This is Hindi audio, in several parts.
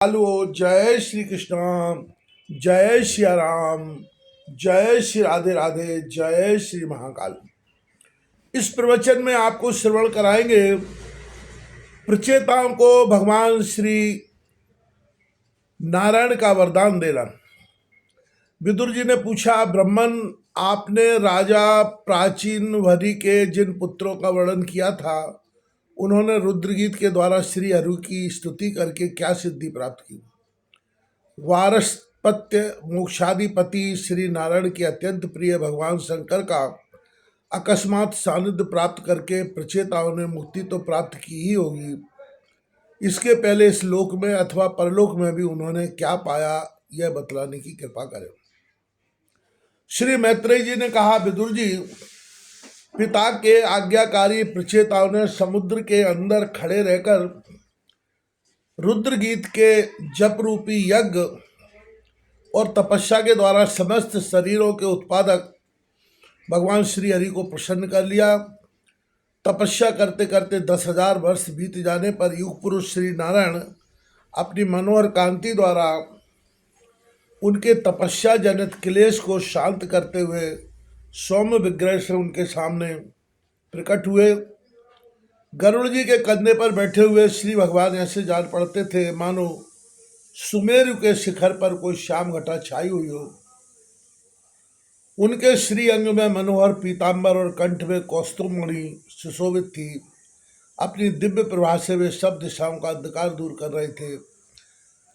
हेलो। जय श्री कृष्ण। जय श्री राम। जय श्री राधे राधे। जय श्री महाकाल। इस प्रवचन में आपको श्रवण कराएंगे प्रचेताओं को भगवान श्री नारायण का वरदान देना। विदुर जी ने पूछा, ब्रह्मन, आपने राजा प्राचीन वरी के जिन पुत्रों का वर्णन किया था, उन्होंने रुद्रगीत के द्वारा श्री हरि की स्तुति करके क्या सिद्धि प्राप्त की? वारसपत्य मोक्षाधिपति श्री नारायण के अत्यंत प्रिय भगवान शंकर का अकस्मात सानिध्य प्राप्त करके प्रचेताओं ने मुक्ति तो प्राप्त की ही होगी, इसके पहले इस लोक में अथवा परलोक में भी उन्होंने क्या पाया, यह बतलाने की कृपा करें। श्री मैत्रेय जी ने कहा, विदुर जी, पिता के आज्ञाकारी प्रचेताओं ने समुद्र के अंदर खड़े रहकर रुद्रगीत के जप रूपी यज्ञ और तपस्या के द्वारा समस्त शरीरों के उत्पादक भगवान श्री हरि को प्रसन्न कर लिया। तपस्या करते करते 10,000 वर्ष बीत जाने पर युग पुरुष श्री नारायण अपनी मनोहर कांति द्वारा उनके तपस्या जनित क्लेश को शांत करते हुए सौम्य विग्रह से उनके सामने प्रकट हुए। गरुड़ जी के कंधे पर बैठे हुए श्री भगवान ऐसे जान पड़ते थे मानो सुमेरु के शिखर पर कोई श्याम घटा छाई हुई हो। उनके श्री अंग में मनोहर पीतांबर और कंठ में कौस्तुभमणि सुशोभित थी। अपनी दिव्य प्रभा से वे सब दिशाओं का अंधकार दूर कर रहे थे।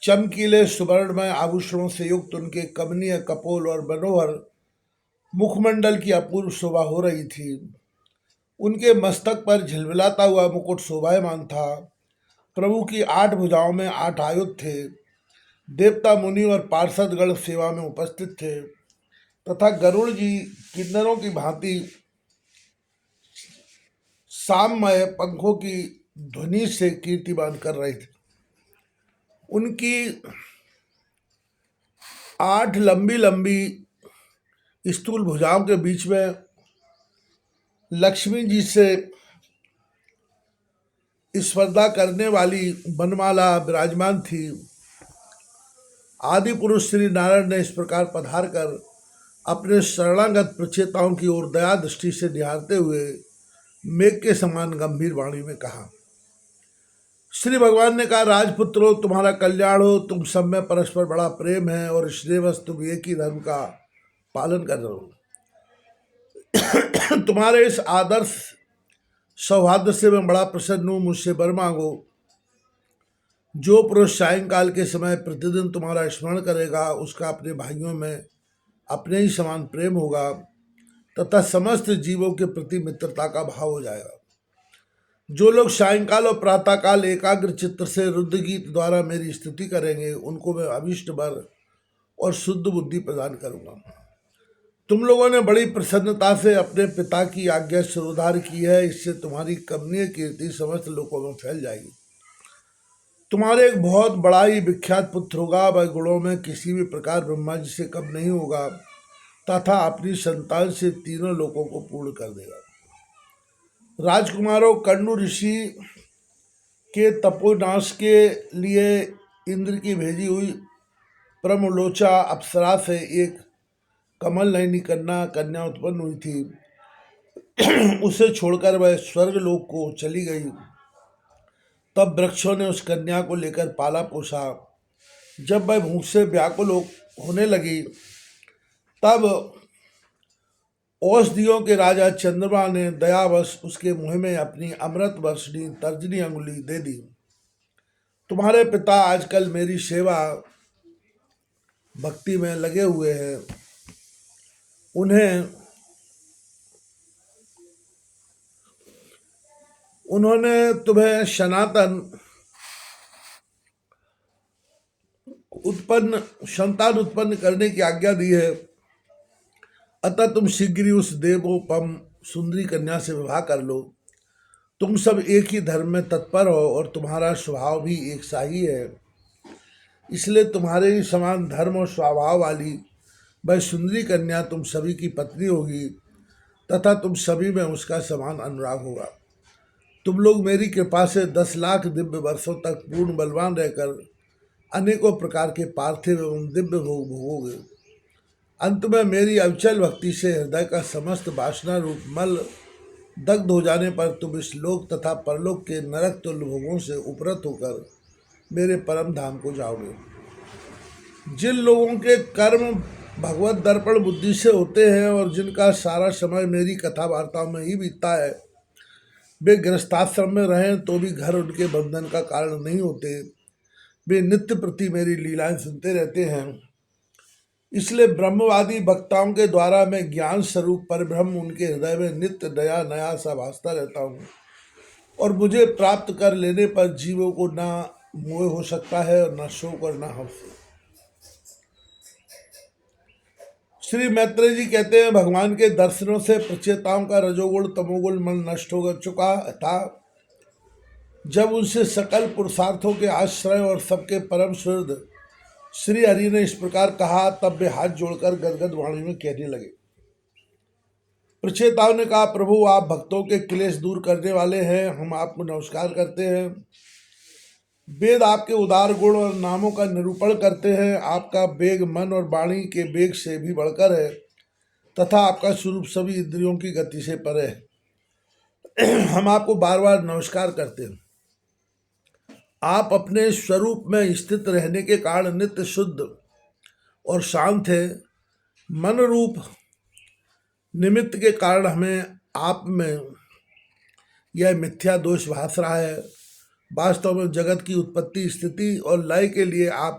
चमकीले सुवर्णमय आभूषणों से युक्त उनके कमनीय कपोल और मनोहर मुखमंडल की अपूर्व शोभा हो रही थी। उनके मस्तक पर झिलमिलाता हुआ मुकुट शोभायमान था। प्रभु की 8 भुजाओं में 8 आयुध थे। देवता मुनि और पार्षदगण सेवा में उपस्थित थे तथा गरुड़ जी किन्नरों की भांति साममय पंखों की ध्वनि से कीर्तिमान कर रहे थे। उनकी 8 लंबी लंबी स्थूल भुजाओं के बीच में लक्ष्मी जी से स्पर्धा करने वाली बनमाला विराजमान थी। आदि पुरुष श्री नारायण ने इस प्रकार पधार कर अपने शरणागत प्रचेताओं की ओर दया दृष्टि से निहारते हुए मेघ के समान गंभीर वाणी में कहा। श्री भगवान ने कहा, राजपुत्रों, तुम्हारा कल्याण हो। तुम सब में परस्पर बड़ा प्रेम है और श्रेयवश तुम एक ही धर्म का पालन कर रहे हो। तुम्हारे इस आदर्श सौहार्द से मैं बड़ा प्रसन्न हूँ। मुझसे वर मांगो। जो पुरुष सायंकाल के समय प्रतिदिन तुम्हारा स्मरण करेगा, उसका अपने भाइयों में अपने ही समान प्रेम होगा तथा समस्त जीवों के प्रति मित्रता का भाव हो जाएगा। जो लोग सायंकाल और प्रातःकाल एकाग्र चित्त से रुद्रगीत द्वारा मेरी स्तुति करेंगे, उनको मैं अभिष्ट वर और शुद्ध बुद्धि प्रदान करूंगा। तुम लोगों ने बड़ी प्रसन्नता से अपने पिता की आज्ञा से उद्धार की है, इससे तुम्हारी कमनीय कीर्ति समस्त लोकों में फैल जाएगी। तुम्हारे एक बहुत बड़ा ही विख्यात पुत्र होगा। वह गुणों में किसी भी प्रकार ब्रह्मा जी से कम नहीं होगा तथा अपनी संतान से तीनों लोकों को पूर्ण कर देगा। राजकुमारों, कण्व ऋषि के तपोनाश के लिए इंद्र की भेजी हुई प्रमलोचा अप्सरा से एक कमल नयनी कन्या उत्पन्न हुई थी। उसे छोड़कर वह स्वर्ग लोक को चली गई। तब वृक्षों ने उस कन्या को लेकर पाला पोसा। जब वह भूख से व्याकुल होने लगी, तब औषधियों के राजा चंद्रमा ने दयावश उसके मुंह में अपनी अमृत वर्षणी तर्जनी अंगुली दे दी। तुम्हारे पिता आजकल मेरी सेवा भक्ति में लगे हुए हैं। उन्होंने तुम्हें सनातन संतान उत्पन्न करने की आज्ञा दी है। अतः तुम शीघ्र ही उस देवोपम सुंदरी कन्या से विवाह कर लो। तुम सब एक ही धर्म में तत्पर हो और तुम्हारा स्वभाव भी एक सा ही है, इसलिए तुम्हारे ही समान धर्म और स्वभाव वाली वह सुंदरी कन्या तुम सभी की पत्नी होगी तथा तुम सभी में उसका समान अनुराग होगा। तुम लोग मेरी कृपा से 10 लाख दिव्य वर्षों तक पूर्ण बलवान रहकर अनेकों प्रकार के पार्थिव एवं दिव्य भोग भोगोगे। अंत में मेरी अविचल भक्ति से हृदय का समस्त वासना रूप मल दग्ध हो जाने पर तुम इस लोक तथा परलोक के नरक तुल्य भोगों से उपरत होकर मेरे परम धाम को जाओगे। जिन लोगों के कर्म भगवत दर्पण बुद्धि से होते हैं और जिनका सारा समय मेरी कथा वार्ताओं में ही बीतता है, वे गृहस्थाश्रम में रहें तो भी घर उनके बंधन का कारण नहीं होते। वे नित्य प्रति मेरी लीलाएं सुनते रहते हैं। इसलिए ब्रह्मवादी वक्ताओं के द्वारा मैं ज्ञान स्वरूप परब्रह्म उनके हृदय में नित्य नया नया सा भासता रहता हूँ और मुझे प्राप्त कर लेने पर जीवों को ना मोह हो सकता है और न शोक और न हर्ष। श्री मैत्रेय जी कहते हैं, भगवान के दर्शनों से प्रचेताओं का रजोगुण तमोगुण मन नष्ट हो चुका था। जब उनसे सकल पुरुषार्थों के आश्रय और सबके परम सुहृद श्री हरि ने इस प्रकार कहा, तब वे हाथ जोड़कर गदगद वाणी में कहने लगे। प्रचेताओं ने कहा, प्रभु आप भक्तों के क्लेश दूर करने वाले हैं, हम आपको नमस्कार करते हैं। वेद आपके उदार गुण और नामों का निरूपण करते हैं। आपका वेग मन और वाणी के वेग से भी बढ़कर है तथा आपका स्वरूप सभी इंद्रियों की गति से परे है। हम आपको बार बार नमस्कार करते हैं। आप अपने स्वरूप में स्थित रहने के कारण नित्य शुद्ध और शांत है। मन रूप निमित्त के कारण हमें आप में यह मिथ्या दोष भास रहा है। वास्तव में जगत की उत्पत्ति स्थिति और लय के लिए आप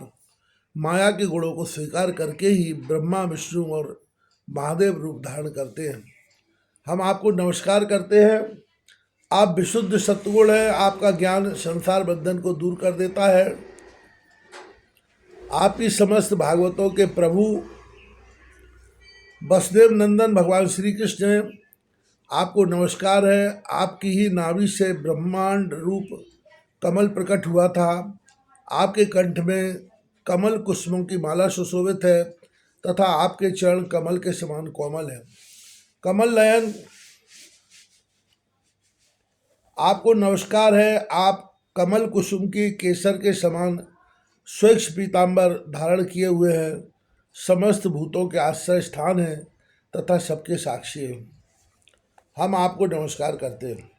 माया के गुणों को स्वीकार करके ही ब्रह्मा विष्णु और महादेव रूप धारण करते हैं। हम आपको नमस्कार करते हैं। आप विशुद्ध सत्गुण है। आपका ज्ञान संसार बंधन को दूर कर देता है। आप ही समस्त भागवतों के प्रभु वसुदेव नंदन भगवान श्री कृष्ण हैं। आपको नमस्कार है। आपकी ही नाभि से ब्रह्मांड रूप कमल प्रकट हुआ था। आपके कंठ में कमल कुसुमों की माला सुशोभित है तथा आपके चरण कमल के समान कोमल है। कमल नयन आपको नमस्कार है। आप कमल कुसुम की केसर के समान स्वच्छ पीताम्बर धारण किए हुए हैं। समस्त भूतों के आश्रय स्थान है तथा सबके साक्षी हैं। हम आपको नमस्कार करते हैं।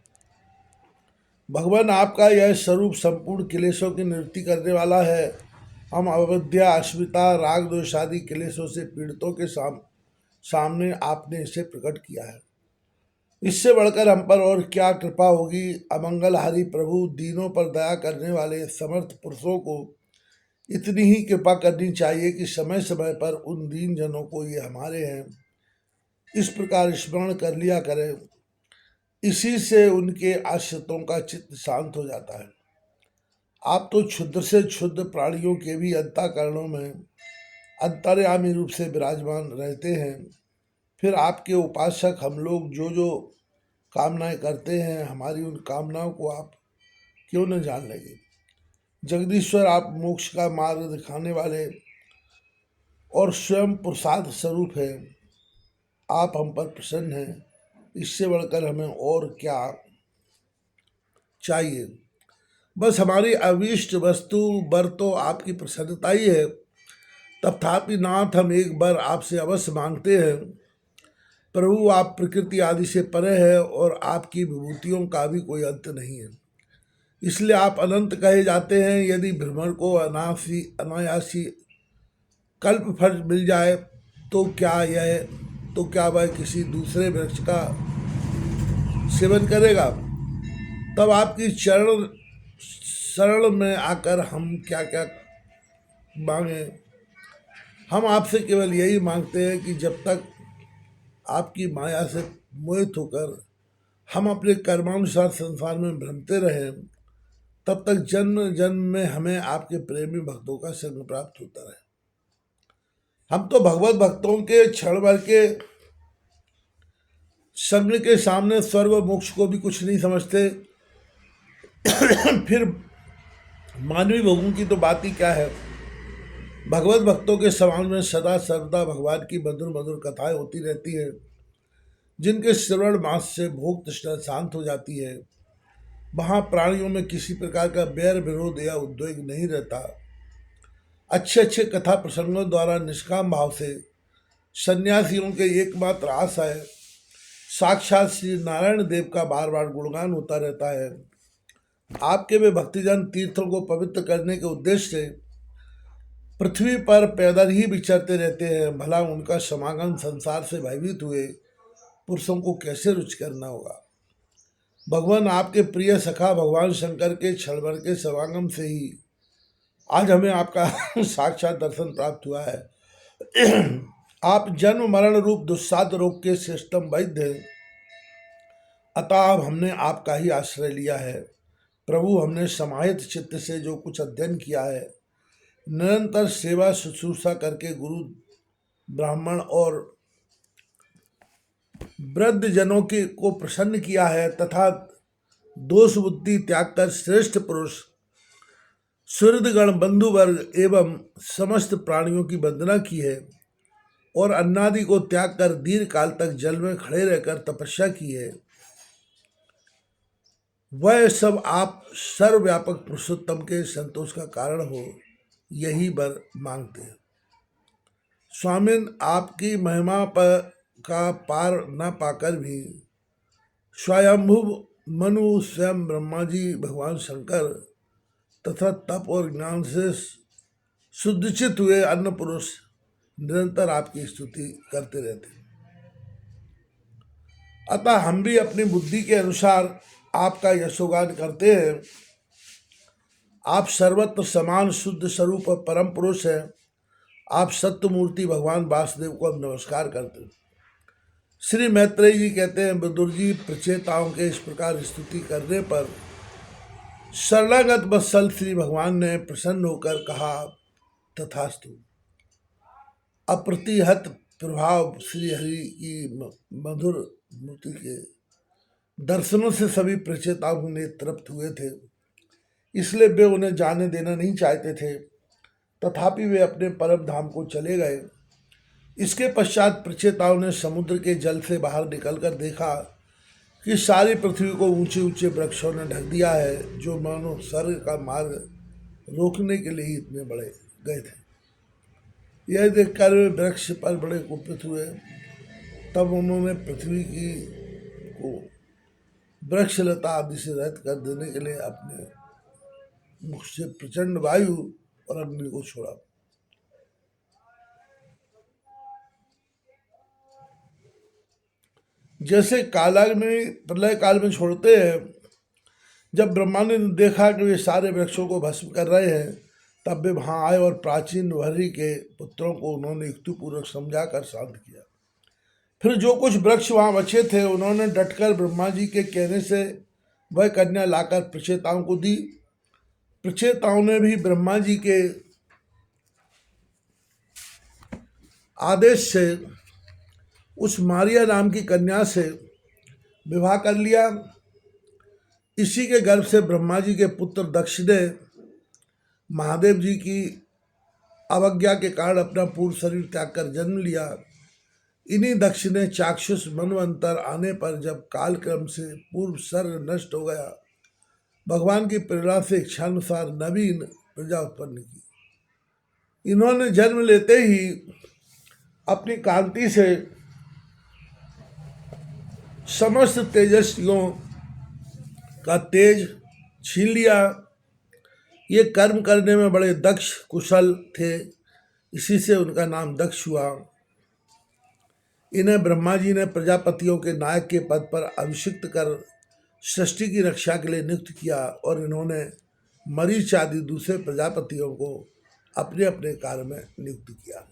भगवान आपका यह स्वरूप संपूर्ण क्लेशों की निवृत्ति करने वाला है। हम अविद्या अस्मिता राग द्वेष आदि क्लेशों से पीड़ितों के सामने आपने इसे प्रकट किया है। इससे बढ़कर हम पर और क्या कृपा होगी। अमंगलहारी प्रभु दीनों पर दया करने वाले समर्थ पुरुषों को इतनी ही कृपा करनी चाहिए कि समय समय पर उन दीन जनों को ये हमारे हैं इस प्रकार स्मरण कर लिया करें। इसी से उनके आश्रितों का चित्त शांत हो जाता है। आप तो क्षुद्र से क्षुद्र प्राणियों के भी अंतःकरणों में अंतर्यामी रूप से विराजमान रहते हैं। फिर आपके उपासक हम लोग जो जो कामनाएं करते हैं, हमारी उन कामनाओं को आप क्यों न जान लेंगे। जगदीश्वर आप मोक्ष का मार्ग दिखाने वाले और स्वयं पुरुषार्थ स्वरूप है। आप हम पर प्रसन्न हैं। इससे बढ़कर हमें और क्या चाहिए। बस हमारी अभीष्ट वस्तु बर तो आपकी प्रसन्नता ही है। तथापि नाथ हम एक बार आपसे अवश्य मांगते हैं। प्रभु आप प्रकृति आदि से परे है और आपकी विभूतियों का भी कोई अंत नहीं है। इसलिए आप अनंत कहे जाते हैं। यदि भ्रमर को अनायासी कल्प फल मिल जाए तो क्या वह किसी दूसरे वृक्ष का सेवन करेगा। तब आपकी चरण शरण में आकर हम क्या क्या मांगे। हम आपसे केवल यही मांगते हैं कि जब तक आपकी माया से मोहित होकर हम अपने कर्मानुसार संसार में भ्रमते रहें, तब तक जन्म जन्म में हमें आपके प्रेमी भक्तों का संग प्राप्त होता रहे। हम तो भगवत भक्तों के क्षण भर के संग के सामने स्वर्ग मोक्ष को भी कुछ नहीं समझते। फिर मानवीय भोगों की तो बात ही क्या है। भगवत भक्तों के समाज में सदा सर्वदा भगवान की मधुर मधुर कथाएं होती रहती है, जिनके श्रवण मास से भोग तृष्णा शांत हो जाती है। वहाँ प्राणियों में किसी प्रकार का बैर विरोध या उद्वेग नहीं रहता। अच्छे अच्छे कथा प्रसंगों द्वारा निष्काम भाव से सन्यासियों के एकमात्र आशा है साक्षात श्री नारायण देव का बार बार गुणगान होता रहता है। आपके वे भक्तिजन तीर्थों को पवित्र करने के उद्देश्य से पृथ्वी पर पैदल ही विचरते रहते हैं। भला उनका समागम संसार से भयभीत हुए पुरुषों को कैसे रुचि करना होगा। भगवान आपके प्रिय सखा भगवान शंकर के क्षण भर के समागम से ही आज हमें आपका साक्षात दर्शन प्राप्त हुआ है। आप जन्म मरण रूप दुस्साध्य रोग के श्रेष्ठतम वैद्य हैं, अतः अब हमने आपका ही आश्रय लिया है। प्रभु, हमने समाहित चित्त से जो कुछ अध्ययन किया है, निरंतर सेवा शुश्रूषा करके गुरु ब्राह्मण और वृद्ध जनों के को प्रसन्न किया है तथा दोष बुद्धि त्याग कर श्रेष्ठ पुरुष सूर्यगण बंधु वर्ग एवं समस्त प्राणियों की वंदना की है और अन्नादि को त्याग कर दीर्घ काल तक जल में खड़े रहकर तपस्या की है। वह सब आप सर्वव्यापक पुरुषोत्तम के संतोष का कारण हो, यही वर मांगते हैं। स्वामिन, आपकी महिमा पर का पार न पाकर भी स्वयंभु मनु स्वयं ब्रह्मा जी भगवान शंकर तथा तप और ज्ञान से शुद्धिचित हुए अन्य पुरुष निरंतर आपकी स्तुति करते रहते हैं। अतः हम भी अपनी बुद्धि के अनुसार आपका यशोगान करते हैं। आप सर्वत्र समान शुद्ध स्वरूप और परम पुरुष हैं। आप सत्य मूर्ति भगवान वासुदेव को हम नमस्कार करते हैं। श्री मैत्रेय जी कहते हैं, विदुर जी प्रचेताओं के इस प्रकार स्तुति करने पर शरणागत वत्सल श्री भगवान ने प्रसन्न होकर कहा, तथास्तु। अप्रतिहत प्रभाव श्री हरि की मधुर मूर्ति के दर्शनों से सभी प्रचेताओं ने तृप्त हुए थे, इसलिए वे उन्हें जाने देना नहीं चाहते थे। तथापि वे अपने परम धाम को चले गए। इसके पश्चात प्रचेताओं ने समुद्र के जल से बाहर निकलकर देखा कि सारी पृथ्वी को ऊंचे ऊंचे वृक्षों ने ढक दिया है, जो मानो स्वर्ग का मार्ग रोकने के लिए ही इतने बड़े गए थे। यह देखकर वे वृक्ष पर बड़े कुपित हुए। तब उन्होंने पृथ्वी की को वृक्षलता आदि से रहित कर देने के लिए अपने मुख से प्रचंड वायु और अग्नि को छोड़ा। जैसे कालाग्नि प्रलय काल में छोड़ते हैं, जब ब्रह्मा ने देखा कि वे सारे वृक्षों को भस्म कर रहे हैं, तब वे वहां आए और प्राचीन वर्री के पुत्रों को उन्होंने युक्तिपूर्वक समझाकर शांत किया। फिर जो कुछ वृक्ष वहां बचे थे, उन्होंने डटकर ब्रह्मा जी के कहने से वह कन्या लाकर प्रचेताओं को दी। प्रचेताओं ने भी ब्रह्मा जी के आदेश से उस मारिया नाम की कन्या से विवाह कर लिया। इसी के गर्भ से ब्रह्मा जी के पुत्र दक्ष ने महादेव जी की अवज्ञा के कारण अपना पूर्व शरीर त्याग कर जन्म लिया। इन्हीं दक्ष ने चाक्षुष मनवंतर आने पर जब कालक्रम से पूर्व सर्ग नष्ट हो गया, भगवान की प्रेरणा से इच्छानुसार नवीन प्रजा उत्पन्न की। इन्होंने जन्म लेते ही अपनी कांति से समस्त तेजस्वियों का तेज छीन लिया। ये कर्म करने में बड़े दक्ष कुशल थे, इसी से उनका नाम दक्ष हुआ। इन्हें ब्रह्मा जी ने प्रजापतियों के नायक के पद पर अभिषिक्त कर सृष्टि की रक्षा के लिए नियुक्त किया और इन्होंने मरीच आदि दूसरे प्रजापतियों को अपने अपने कार्य में नियुक्त किया।